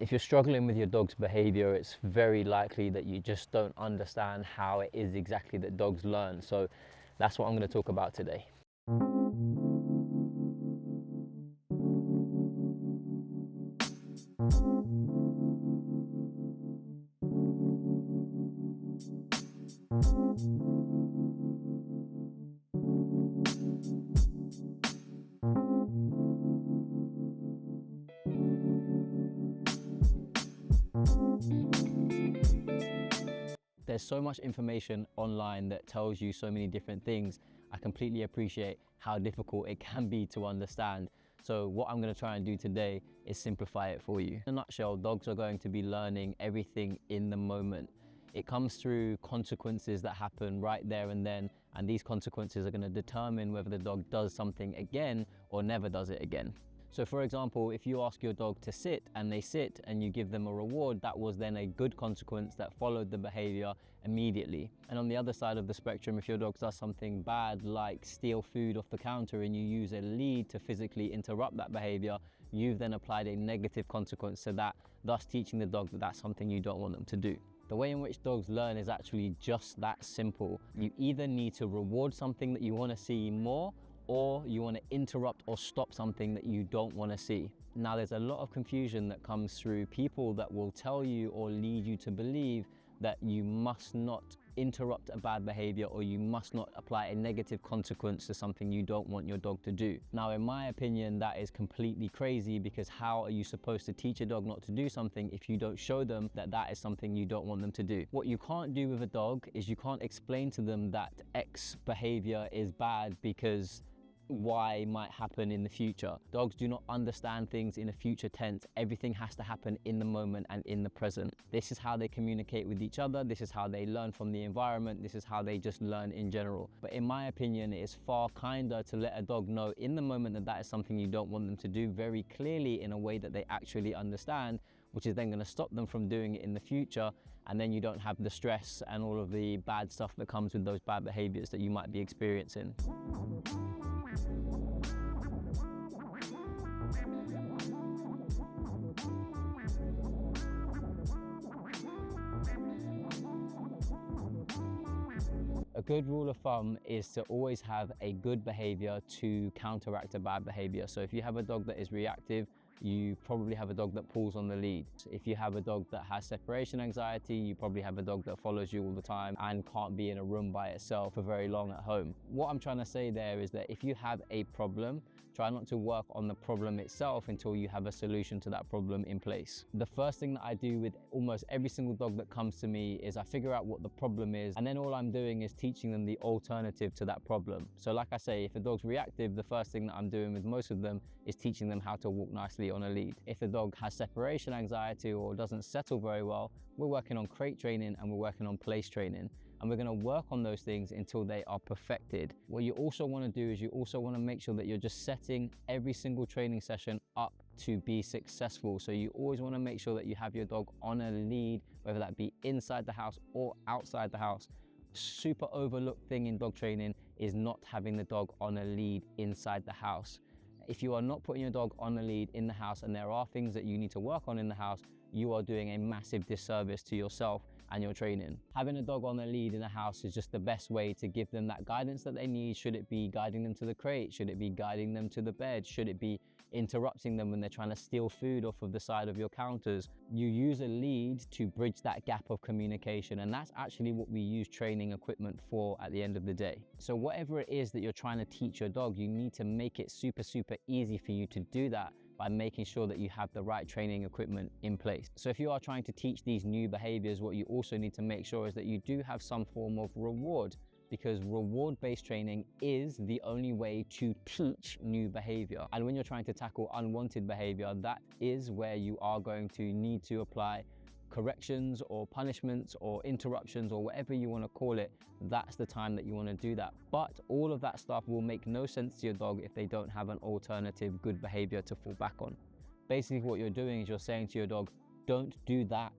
If you're struggling with your dog's behavior, it's very likely that you just don't understand how it is exactly that dogs learn. So that's what I'm going to talk about today. There's so much information online that tells you so many different things. I completely appreciate how difficult it can be to understand. So what I'm going to try and do today is simplify it for you. In a nutshell, dogs are going to be learning everything in the moment. It comes through consequences that happen right there and then, and these consequences are going to determine whether the dog does something again or never does it again. So for example, if you ask your dog to sit and they sit and you give them a reward, that was then a good consequence that followed the behavior immediately. And on the other side of the spectrum, if your dog does something bad like steal food off the counter and you use a lead to physically interrupt that behavior, you've then applied a negative consequence to that, thus teaching the dog that that's something you don't want them to do. The way in which dogs learn is actually just that simple. You either need to reward something that you want to see more, or you want to interrupt or stop something that you don't want to see. Now, there's a lot of confusion that comes through people that will tell you or lead you to believe that you must not interrupt a bad behavior or you must not apply a negative consequence to something you don't want your dog to do. Now, in my opinion, that is completely crazy, because how are you supposed to teach a dog not to do something if you don't show them that that is something you don't want them to do? What you can't do with a dog is you can't explain to them that X behavior is bad because Y might happen in the future. Dogs do not understand things in a future tense. Everything has to happen in the moment and in the present. This is how they communicate with each other. This is how they learn from the environment. This is how they just learn in general. But in my opinion, it is far kinder to let a dog know in the moment that that is something you don't want them to do very clearly in a way that they actually understand, which is then going to stop them from doing it in the future. And then you don't have the stress and all of the bad stuff that comes with those bad behaviors that you might be experiencing. A good rule of thumb is to always have a good behavior to counteract a bad behavior. So if you have a dog that is reactive, you probably have a dog that pulls on the lead. If you have a dog that has separation anxiety, you probably have a dog that follows you all the time and can't be in a room by itself for very long at home. What I'm trying to say there is that if you have a problem, try not to work on the problem itself until you have a solution to that problem in place. The first thing that I do with almost every single dog that comes to me is I figure out what the problem is, and then all I'm doing is teaching them the alternative to that problem. So like I say, if a dog's reactive, the first thing that I'm doing with most of them is teaching them how to walk nicely on a lead. If the dog has separation anxiety or doesn't settle very well, we're working on crate training and we're working on place training. And we're going to work on those things until they are perfected. What you also want to do is you also want to make sure that you're just setting every single training session up to be successful. So you always want to make sure that you have your dog on a lead, whether that be inside the house or outside the house. Super overlooked thing in dog training is not having the dog on a lead inside the house. If you are not putting your dog on a lead in the house and there are things that you need to work on in the house, you are doing a massive disservice to yourself and your training. Having a dog on a lead in the house is just the best way to give them that guidance that they need. Should it be guiding them to the crate? Should it be guiding them to the bed? Should it be interrupting them when they're trying to steal food off of the side of your counters? You use a lead to bridge that gap of communication, and that's actually what we use training equipment for at the end of the day. So whatever it is that you're trying to teach your dog, you need to make it super easy for you to do that by making sure that you have the right training equipment in place. So if you are trying to teach these new behaviors, what you also need to make sure is that you do have some form of reward, because reward-based training is the only way to teach new behavior. And when you're trying to tackle unwanted behavior, that is where you are going to need to apply corrections or punishments or interruptions or whatever you want to call it. That's the time that you want to do that. But all of that stuff will make no sense to your dog if they don't have an alternative good behavior to fall back on. Basically what you're doing is you're saying to your dog, don't do that,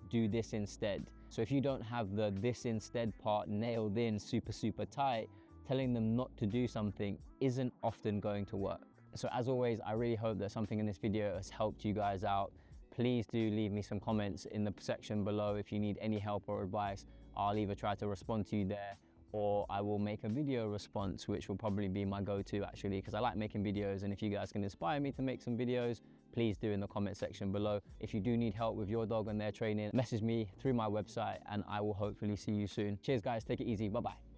do this instead. So if you don't have the this instead part nailed in super tight, telling them not to do something isn't often going to work. So as always, I really hope that something in this video has helped you guys out. please do leave me some comments in the section below. If you need any help or advice, I'll either try to respond to you there, or I will make a video response, which will probably be my go-to actually, because I like making videos. And if you guys can inspire me to make some videos, please do in the comment section below. If you do need help with your dog and their training, message me through my website and I will hopefully see you soon. Cheers guys, take it easy, bye-bye.